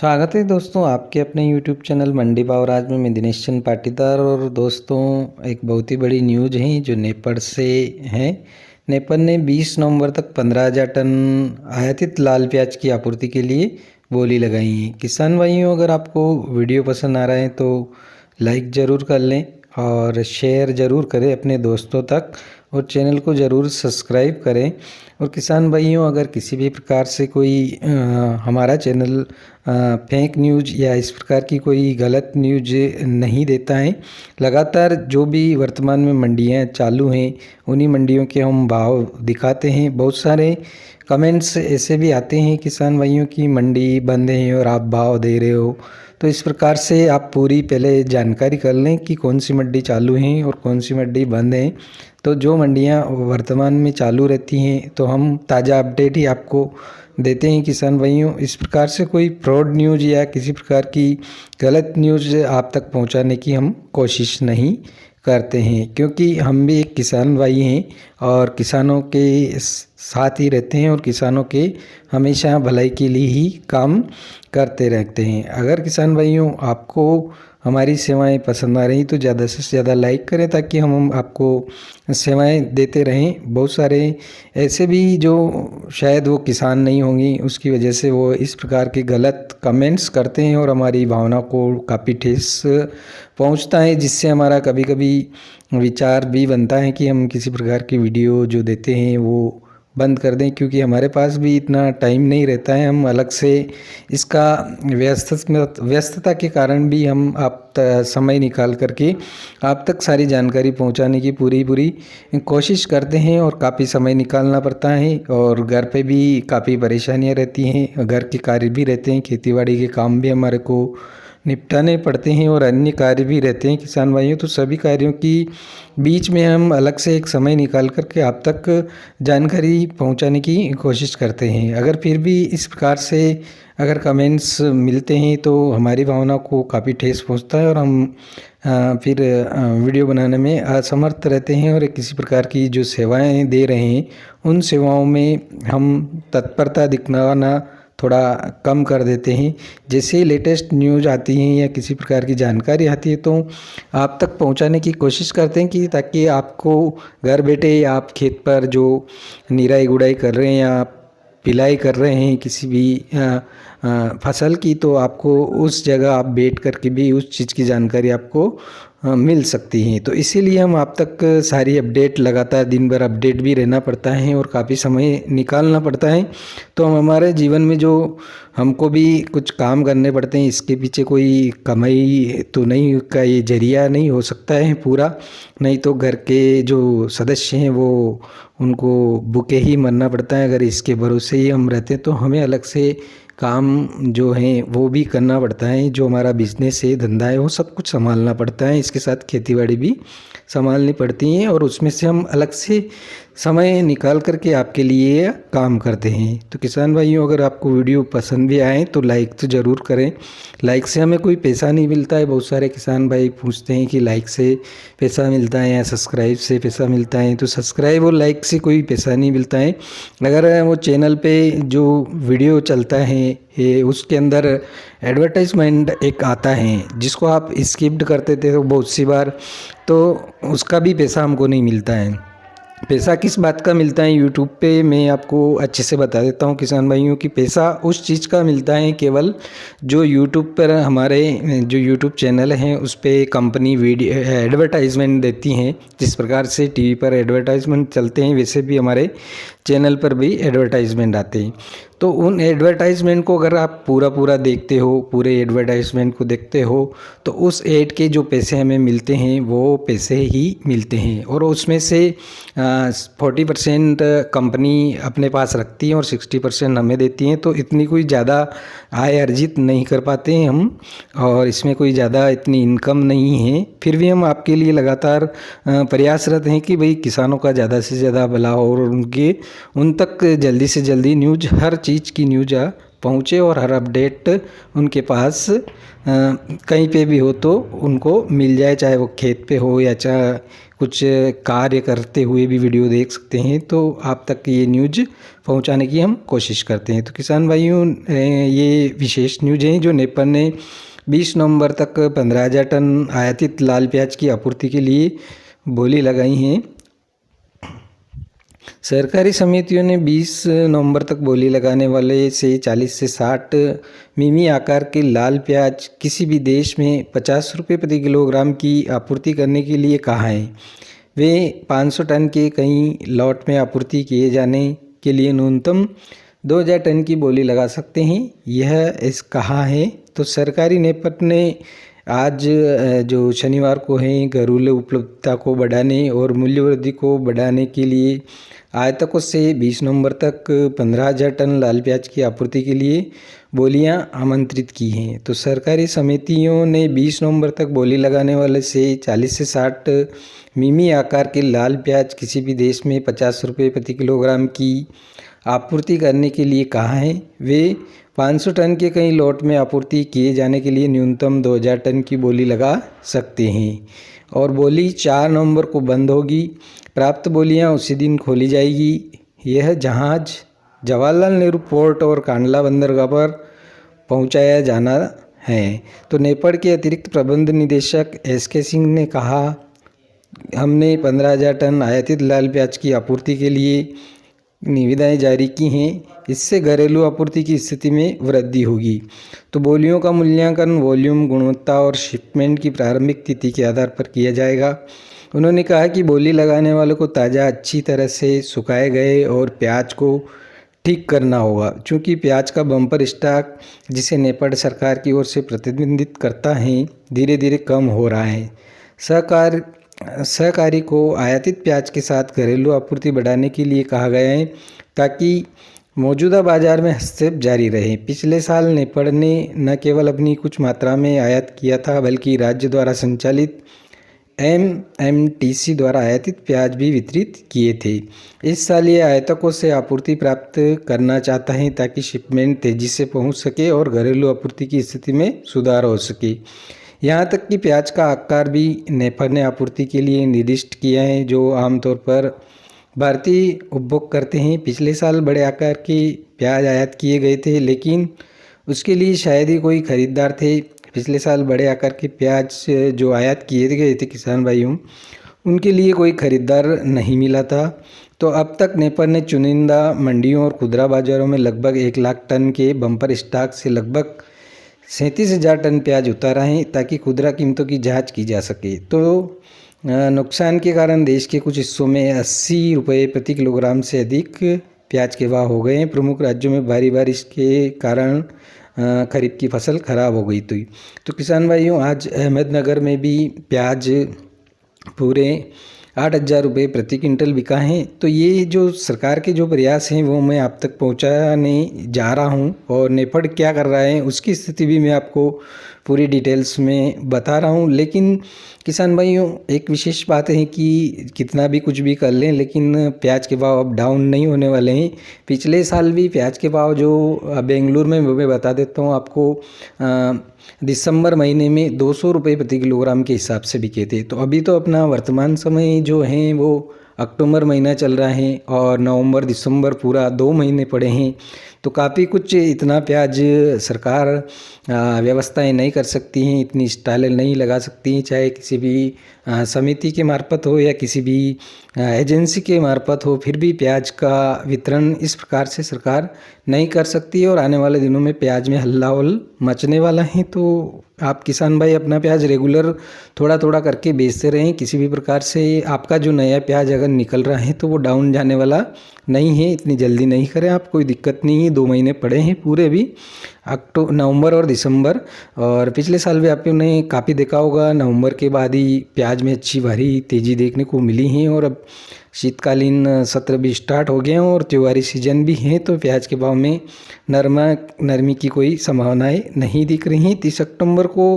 स्वागत है दोस्तों आपके अपने YouTube चैनल मंडी भाव राज में। मैं दिनेश चंद पाटीदार। और दोस्तों एक बहुत ही बड़ी न्यूज़ है जो नेपाल से है। नेपाल ने 20 नवंबर तक 15,000 टन आयातित लाल प्याज की आपूर्ति के लिए बोली लगाई है। किसान भाइयों, अगर आपको वीडियो पसंद आ रहा है तो लाइक ज़रूर कर लें और शेयर ज़रूर करें अपने दोस्तों तक, और चैनल को ज़रूर सब्सक्राइब करें। और किसान भाइयों, अगर किसी भी प्रकार से कोई हमारा चैनल फेक न्यूज़ या इस प्रकार की कोई गलत न्यूज़ नहीं देता है, लगातार जो भी वर्तमान में मंडियां चालू हैं उन्हीं मंडियों के हम भाव दिखाते हैं। बहुत सारे कमेंट्स ऐसे भी आते हैं किसान भाइयों की मंडी बंद है और आप भाव दे रहे हो, तो इस प्रकार से आप पूरी पहले जानकारी कर लें कि कौन सी मंडी चालू है और कौन सी मंडी बंद है। तो जो मंडियां वर्तमान में चालू रहती हैं तो हम ताज़ा अपडेट ही आपको देते हैं किसान भाइयों। इस प्रकार से कोई फ्रॉड न्यूज़ या किसी प्रकार की गलत न्यूज़ आप तक पहुंचाने की हम कोशिश नहीं करते हैं, क्योंकि हम भी एक किसान भाई हैं और किसानों के साथ ही रहते हैं और किसानों के हमेशा भलाई के लिए ही काम करते रहते हैं। अगर किसान भाइयों आपको हमारी सेवाएं पसंद आ रही तो ज़्यादा से ज़्यादा लाइक करें ताकि हम आपको सेवाएं देते रहें। बहुत सारे ऐसे भी जो शायद वो किसान नहीं होंगी, उसकी वजह से वो इस प्रकार के गलत कमेंट्स करते हैं और हमारी भावना को काफ़ी ठेस पहुंचता है, जिससे हमारा कभी कभी विचार भी बनता है कि हम किसी प्रकार की वीडियो जो देते हैं वो बंद कर दें, क्योंकि हमारे पास भी इतना टाइम नहीं रहता है। हम अलग से इसका व्यस्तता के कारण भी हम समय निकाल करके आप तक सारी जानकारी पहुंचाने की पूरी कोशिश करते हैं, और काफ़ी समय निकालना पड़ता है और घर पे भी काफ़ी परेशानियां रहती हैं, घर के कार्य भी रहते हैं, खेतीबाड़ी के काम भी हमारे को निपटाने पड़ते हैं और अन्य कार्य भी रहते हैं किसान भाइयों। तो सभी कार्यों की बीच में हम अलग से एक समय निकाल करके आप तक जानकारी पहुंचाने की कोशिश करते हैं। अगर फिर भी इस प्रकार से अगर कमेंट्स मिलते हैं तो हमारी भावना को काफ़ी ठेस पहुंचता है और हम फिर वीडियो बनाने में असमर्थ रहते हैं, और किसी प्रकार की जो सेवाएं दे रहे हैं उन सेवाओं में हम तत्परता दिखाना थोड़ा कम कर देते हैं। जैसे ही लेटेस्ट न्यूज़ आती हैं या किसी प्रकार की जानकारी आती है तो आप तक पहुंचाने की कोशिश करते हैं, कि ताकि आपको घर बैठे आप खेत पर जो निराई गुड़ाई कर रहे हैं या पिलाई कर रहे हैं किसी भी फसल की, तो आपको उस जगह आप बैठ करके भी उस चीज़ की जानकारी आपको मिल सकती हैं। तो इसीलिए हम आप तक सारी अपडेट लगातार दिन भर अपडेट भी रहना पड़ता है और काफ़ी समय निकालना पड़ता है। तो हम हमारे जीवन में जो हमको भी कुछ काम करने पड़ते हैं, इसके पीछे कोई कमाई तो नहीं का ये जरिया नहीं हो सकता है पूरा, नहीं तो घर के जो सदस्य हैं वो उनको भूखे ही मरना पड़ता है। अगर इसके भरोसे ही हम रहते हैं तो हमें अलग से काम जो है वो भी करना पड़ता है। जो हमारा बिजनेस है, धंधा है, वो सब कुछ संभालना पड़ता है। इसके साथ खेतीबाड़ी भी संभालनी पड़ती हैं और उसमें से हम अलग से समय निकाल करके आपके लिए काम करते हैं। तो किसान भाइयों, अगर आपको वीडियो पसंद भी आए तो लाइक तो ज़रूर करें। लाइक से हमें कोई पैसा नहीं मिलता है। बहुत सारे किसान भाई पूछते हैं कि लाइक से पैसा मिलता है या सब्सक्राइब से पैसा मिलता है, तो सब्सक्राइब और लाइक से कोई पैसा नहीं मिलता है। अगर वो चैनल पे जो वीडियो चलता है उसके अंदर एडवर्टाइजमेंट एक आता है जिसको आप स्किप्ड करते थे तो बहुत सी बार, तो उसका भी पैसा हमको नहीं मिलता है। पैसा किस बात का मिलता है यूट्यूब पे, मैं आपको अच्छे से बता देता हूँ किसान भाइयों की। पैसा उस चीज़ का मिलता है केवल जो यूट्यूब पर हमारे जो यूट्यूब चैनल हैं उस पर कंपनी वीडियो एडवर्टाइजमेंट देती हैं। जिस प्रकार से टीवी पर एडवर्टाइजमेंट चलते हैं वैसे भी हमारे चैनल पर भी एडवर्टाइजमेंट आते हैं। तो उन एडवर्टाइजमेंट को अगर आप पूरा देखते हो, पूरे एडवर्टाइजमेंट को देखते हो, तो उस ऐड के जो पैसे हमें मिलते हैं वो पैसे ही मिलते हैं, और उसमें से 40% कंपनी अपने पास रखती है और 60% हमें देती हैं। तो इतनी कोई ज़्यादा आय अर्जित नहीं कर पाते हैं हम, और इसमें कोई ज़्यादा इतनी इनकम नहीं है। फिर भी हम आपके लिए लगातार प्रयासरत हैं कि भाई किसानों का ज़्यादा से ज़्यादा भला हो और उन तक जल्दी से जल्दी न्यूज़, हर चीज़ की न्यूज़ पहुँचे और हर अपडेट उनके पास कहीं पे भी हो तो उनको मिल जाए, चाहे वो खेत पे हो या चाहे कुछ कार्य करते हुए भी वीडियो देख सकते हैं, तो आप तक ये न्यूज़ पहुंचाने की हम कोशिश करते हैं। तो किसान भाइयों, ये विशेष न्यूज़ हैं जो नेपाल ने 20 नवंबर तक 15,000 टन आयातित लाल प्याज की आपूर्ति के लिए बोली लगाई हैं। सहकारी समितियों ने 20 नवंबर तक बोली लगाने वाले से 40 से 60 मिमी आकार के लाल प्याज किसी भी देश में 50 रुपये प्रति किलोग्राम की आपूर्ति करने के लिए कहा है। वे 500 टन के कई लॉट में आपूर्ति किए जाने के लिए न्यूनतम 2,000 टन की बोली लगा सकते हैं, यह इस कहा है। तो सरकारी नेपथ ने आज जो शनिवार को है घरेलू उपलब्धता को बढ़ाने और मूल्य वृद्धि को बढ़ाने के लिए आयातकों से 20 नवंबर तक 15,000 टन लाल प्याज की आपूर्ति के लिए बोलियां आमंत्रित की हैं। तो सरकारी समितियों ने 20 नवंबर तक बोली लगाने वाले से 40 से 60 मिमी आकार के लाल प्याज किसी भी देश में 50 रुपये प्रति किलोग्राम की आपूर्ति करने के लिए कहा है। वे 500 टन के कई लॉट में आपूर्ति किए जाने के लिए न्यूनतम 2,000 टन की बोली लगा सकते हैं और बोली 4 नवंबर को बंद होगी। प्राप्त बोलियां उसी दिन खोली जाएगी। यह जहाज़ जवाहरलाल नेहरू पोर्ट और कांडला बंदरगाह पर पहुंचाया जाना है। तो नेपाल के अतिरिक्त प्रबंध निदेशक SK सिंह ने कहा, हमने 15,000 टन आयातित लाल प्याज की आपूर्ति के लिए निविदाएं जारी की हैं, इससे घरेलू आपूर्ति की स्थिति में वृद्धि होगी। तो बोलियों का मूल्यांकन वॉल्यूम, गुणवत्ता और शिपमेंट की प्रारंभिक तिथि के आधार पर किया जाएगा। उन्होंने कहा कि बोली लगाने वालों को ताज़ा अच्छी तरह से सुखाए गए और प्याज को ठीक करना होगा, चूँकि प्याज का बम्पर स्टॉक जिसे नेपाल सरकार की ओर से प्रतिबंधित करता है धीरे धीरे कम हो रहा है। सहकारी को आयातित प्याज के साथ घरेलू आपूर्ति बढ़ाने के लिए कहा गया है ताकि मौजूदा बाजार में हस्तक्षेप जारी रहे। पिछले साल नेपाल ने न केवल अपनी कुछ मात्रा में आयात किया था बल्कि राज्य द्वारा संचालित MMTC द्वारा आयातित प्याज भी वितरित किए थे। इस साल ये आयातकों से आपूर्ति प्राप्त करना चाहता है ताकि शिपमेंट तेजी से पहुंच सके और घरेलू आपूर्ति की स्थिति में सुधार हो सके। यहाँ तक कि प्याज का आकार भी नेपाल ने आपूर्ति के लिए निर्दिष्ट किया है, जो आमतौर पर भारतीय उपभोग करते हैं। पिछले साल बड़े आकार के प्याज आयात किए गए थे, लेकिन उसके लिए शायद ही कोई खरीदार थे। पिछले साल बड़े आकार के प्याज जो आयात किए गए थे किसान भाइयों, उनके लिए कोई खरीदार नहीं मिला था। तो अब तक नेपाल ने चुनिंदा मंडियों और खुदरा बाजारों में लगभग 1 लाख टन के बम्पर स्टॉक से लगभग 37,000 टन प्याज उतारा है ताकि खुदरा कीमतों की जांच की जा सके। तो नुकसान के कारण देश के कुछ हिस्सों में 80 रुपये प्रति किलोग्राम से अधिक प्याज के भाव हो गए हैं। प्रमुख राज्यों में भारी बारिश के कारण खरीफ की फसल खराब हो गई थी। तो किसान भाइयों, आज अहमदनगर में भी प्याज पूरे 8,000 रुपये प्रति क्विंटल बिका है। तो ये जो सरकार के जो प्रयास हैं वो मैं आप तक पहुंचाने जा रहा हूं और नेपाल क्या कर रहा है उसकी स्थिति भी मैं आपको पूरी डिटेल्स में बता रहा हूं। लेकिन किसान भाइयों, एक विशेष बात है कि कितना भी कुछ भी कर लें, लेकिन प्याज के भाव अब डाउन नहीं होने वाले हैं। पिछले साल भी प्याज के भाव जो बेंगलुरु में मैं बता देता हूँ आपको, दिसंबर महीने में 200 रुपये प्रति किलोग्राम के हिसाब से बिके थे। तो अभी तो अपना वर्तमान समय जो है वो अक्टूबर महीना चल रहा है और नवंबर दिसंबर पूरा 2 महीने पड़े हैं। तो काफ़ी कुछ इतना प्याज सरकार व्यवस्थाएं नहीं कर सकती हैं, इतनी स्टॉलें नहीं लगा सकती हैं, चाहे किसी भी समिति के मार्फत हो या किसी भी एजेंसी के मार्फत हो, फिर भी प्याज का वितरण इस प्रकार से सरकार नहीं कर सकती है और आने वाले दिनों में प्याज में हल्लाहौल मचने वाला है। तो आप किसान भाई अपना प्याज रेगुलर थोड़ा थोड़ा करके बेचते रहें। किसी भी प्रकार से आपका जो नया प्याज अगर निकल रहा है तो वो डाउन जाने वाला नहीं है, इतनी जल्दी नहीं करें आप, कोई दिक्कत नहीं है। 2 महीने पड़े हैं पूरे भी, नवंबर और दिसंबर। और पिछले साल भी आपने काफ़ी देखा होगा, नवंबर के बाद ही प्याज में अच्छी भारी तेज़ी देखने को मिली है और अब शीतकालीन सत्र भी स्टार्ट हो गए हैं और त्योहारी सीजन भी है, तो प्याज के भाव में नरमी की कोई संभावनाएं नहीं दिख रही हैं। 30 अक्टूबर को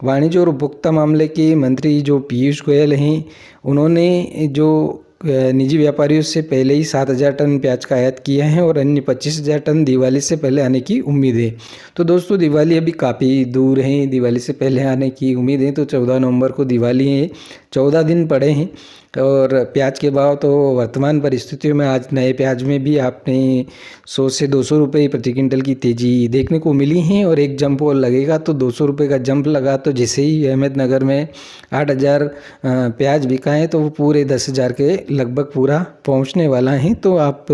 वाणिज्य और उपभोक्ता मामले के मंत्री जो पीयूष गोयल हैं, उन्होंने जो निजी व्यापारियों से पहले ही 7,000 टन प्याज का आयात किया है और अन्य 25,000 टन दिवाली से पहले आने की उम्मीद है। तो दोस्तों दिवाली अभी काफ़ी दूर है, दिवाली से पहले आने की उम्मीद है। तो 14 नवंबर को दिवाली है, 14 दिन पड़े हैं। और प्याज के भाव तो वर्तमान परिस्थितियों में आज नए प्याज में भी आपने 100 से 200 रुपये प्रति क्विंटल की तेज़ी देखने को मिली है। और एक जंप और लगेगा तो 200 रुपये का जंप लगा तो जैसे ही अहमदनगर में 8,000 प्याज बिका है तो वो पूरे 10,000 के लगभग पूरा पहुंचने वाला है। तो आप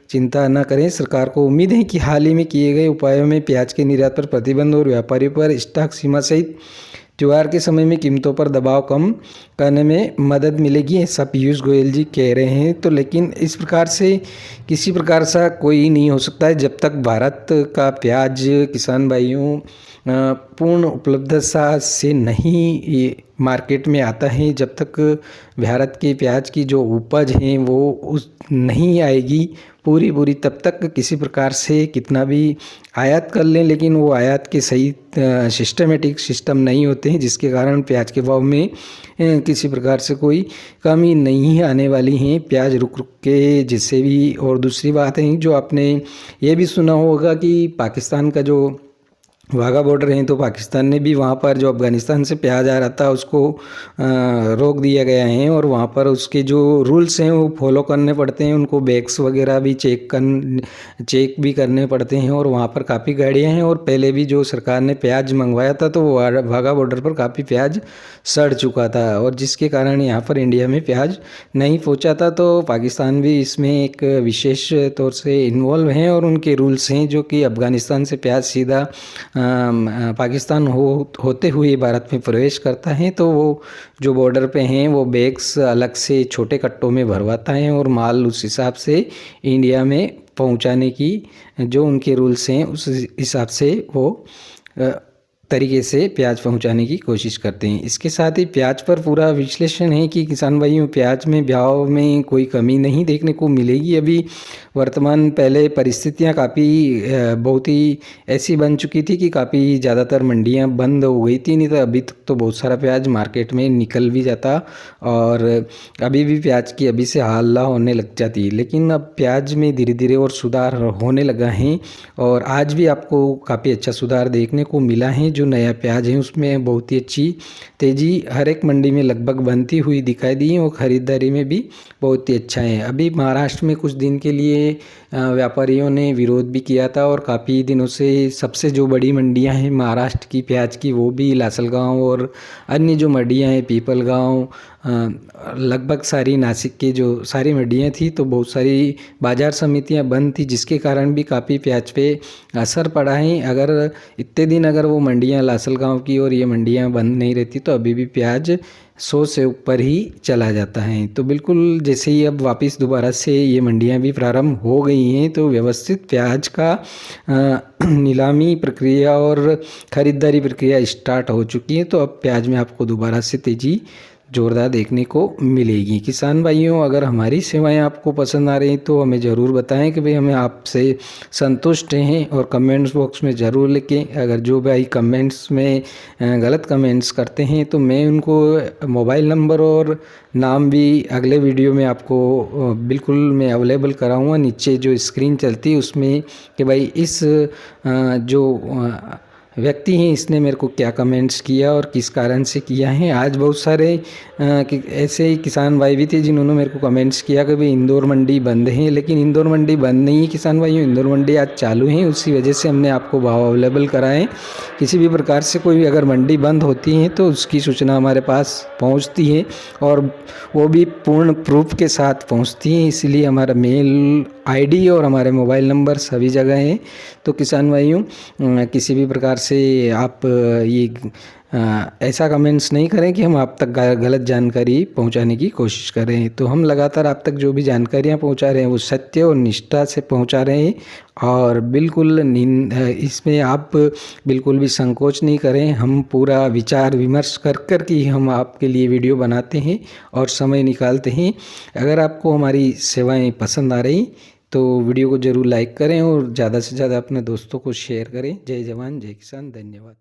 चिंता न करें। सरकार को उम्मीद है कि हाल ही में किए गए उपायों में प्याज के निर्यात पर प्रतिबंध और व्यापारियों पर स्टॉक सीमा सहित त्योहार के समय में कीमतों पर दबाव कम करने में मदद मिलेगी, ऐसा पीयूष गोयल जी कह रहे हैं। तो लेकिन इस प्रकार से किसी प्रकार सा कोई नहीं हो सकता है जब तक भारत का प्याज किसान भाइयों पूर्ण उपलब्धता से नहीं ये मार्केट में आता है। जब तक भारत के प्याज की जो उपज है वो उस नहीं आएगी पूरी तब तक किसी प्रकार से कितना भी आयात कर लें लेकिन वो आयात के सही सिस्टमेटिक सिस्टम नहीं होते हैं, जिसके कारण प्याज के भाव में किसी प्रकार से कोई कमी नहीं आने वाली है। प्याज रुक के जिससे भी। और दूसरी बात है जो आपने ये भी सुना होगा कि पाकिस्तान का जो वाघा बॉर्डर है तो पाकिस्तान ने भी वहाँ पर जो अफ़गानिस्तान से प्याज आ रहा था उसको रोक दिया गया है। और वहाँ पर उसके जो रूल्स हैं वो फॉलो करने पड़ते हैं, उनको बैग्स वगैरह भी चेक भी करने पड़ते हैं। और वहाँ पर काफ़ी गाड़ियाँ हैं और पहले भी जो सरकार ने प्याज मंगवाया था तो वो वाघा बॉर्डर पर काफ़ी प्याज सड़ चुका था और जिसके कारण यहाँ पर इंडिया में प्याज नहीं पहुँचा था। तो पाकिस्तान भी इसमें एक विशेष तौर से इन्वॉल्व हैं और उनके रूल्स हैं जो कि अफ़गानिस्तान से प्याज सीधा पाकिस्तान होते हुए भारत में प्रवेश करता है तो वो जो बॉर्डर पे हैं वो बैग्स अलग से छोटे कट्टों में भरवाता है और माल उस हिसाब से इंडिया में पहुंचाने की जो उनके रूल्स हैं उस हिसाब से वो तरीके से प्याज पहुंचाने की कोशिश करते हैं। इसके साथ ही प्याज पर पूरा विश्लेषण है कि किसान भाइयों प्याज में भाव में कोई कमी नहीं देखने को मिलेगी। अभी वर्तमान पहले परिस्थितियां काफ़ी बहुत ही ऐसी बन चुकी थी कि काफ़ी ज़्यादातर मंडियां बंद हो गई थी, नहीं तो अभी तक तो बहुत सारा प्याज मार्केट में निकल भी जाता और अभी भी प्याज की अभी से हल्ला होने लग जाती। लेकिन अब प्याज में धीरे धीरे और सुधार होने लगा है और आज भी आपको काफ़ी अच्छा सुधार देखने को मिला है। जो नया प्याज है उसमें बहुत ही अच्छी तेज़ी हर एक मंडी में लगभग बनती हुई दिखाई दी है और ख़रीदारी में भी बहुत ही अच्छा है। अभी महाराष्ट्र में कुछ दिन के लिए व्यापारियों ने विरोध भी किया था और काफ़ी दिनों से सबसे जो बड़ी मंडियां हैं महाराष्ट्र की प्याज की वो भी लासलगांव और अन्य जो मंडियां हैं पीपलगांव लगभग सारी नासिक के जो सारी मंडियां थी तो बहुत सारी बाज़ार समितियां बंद थी, जिसके कारण भी काफ़ी प्याज पे असर पड़ा है। अगर इतने दिन अगर वो मंडियां लासलगांव की और ये मंडियां बंद नहीं रहती तो अभी भी प्याज 100 से ऊपर ही चला जाता है। तो बिल्कुल जैसे ही अब वापस दोबारा से ये मंडियां भी प्रारंभ हो गई हैं तो व्यवस्थित प्याज का नीलामी प्रक्रिया और ख़रीदारी प्रक्रिया स्टार्ट हो चुकी है। तो अब प्याज में आपको दोबारा से तेज़ी जोरदार देखने को मिलेगी। किसान भाइयों अगर हमारी सेवाएं आपको पसंद आ रही तो हमें ज़रूर बताएं कि भाई हमें आपसे संतुष्ट हैं और कमेंट्स बॉक्स में ज़रूर लिखें। अगर जो भाई कमेंट्स में गलत कमेंट्स करते हैं तो मैं उनको मोबाइल नंबर और नाम भी अगले वीडियो में आपको बिल्कुल मैं अवेलेबल कराऊंगा। नीचे जो स्क्रीन चलती है उसमें कि भाई इस जो व्यक्ति हैं इसने मेरे को क्या कमेंट्स किया और किस कारण से किया है। आज बहुत सारे ऐसे ही किसान भाई भी थे जिन्होंने मेरे को कमेंट्स किया कि भाई इंदौर मंडी बंद है, लेकिन इंदौर मंडी बंद नहीं है किसान भाइयों, इंदौर मंडी आज चालू है। उसी वजह से हमने आपको भाव अवेलेबल कराएं। किसी भी प्रकार से कोई भी अगर मंडी बंद होती है तो उसकी सूचना हमारे पास पहुंचती है और वो भी पूर्ण प्रूफ के साथ पहुंचती है। इसलिए हमारा मेल आईडी और हमारे मोबाइल नंबर सभी जगह हैं। तो किसान भाइयों किसी भी प्रकार से आप ये ऐसा कमेंट्स नहीं करें कि हम आप तक गलत जानकारी पहुंचाने की कोशिश कर रहे हैं। तो हम लगातार आप तक जो भी जानकारियां पहुंचा रहे हैं वो सत्य और निष्ठा से पहुंचा रहे हैं और बिल्कुल इसमें आप बिल्कुल भी संकोच नहीं करें। हम पूरा विचार विमर्श कर के हम आपके लिए वीडियो बनाते हैं और समय निकालते हैं। अगर आपको हमारी सेवाएं पसंद आ रही तो वीडियो को ज़रूर लाइक करें और ज़्यादा से ज़्यादा अपने दोस्तों को शेयर करें। जय जवान जय किसान, धन्यवाद।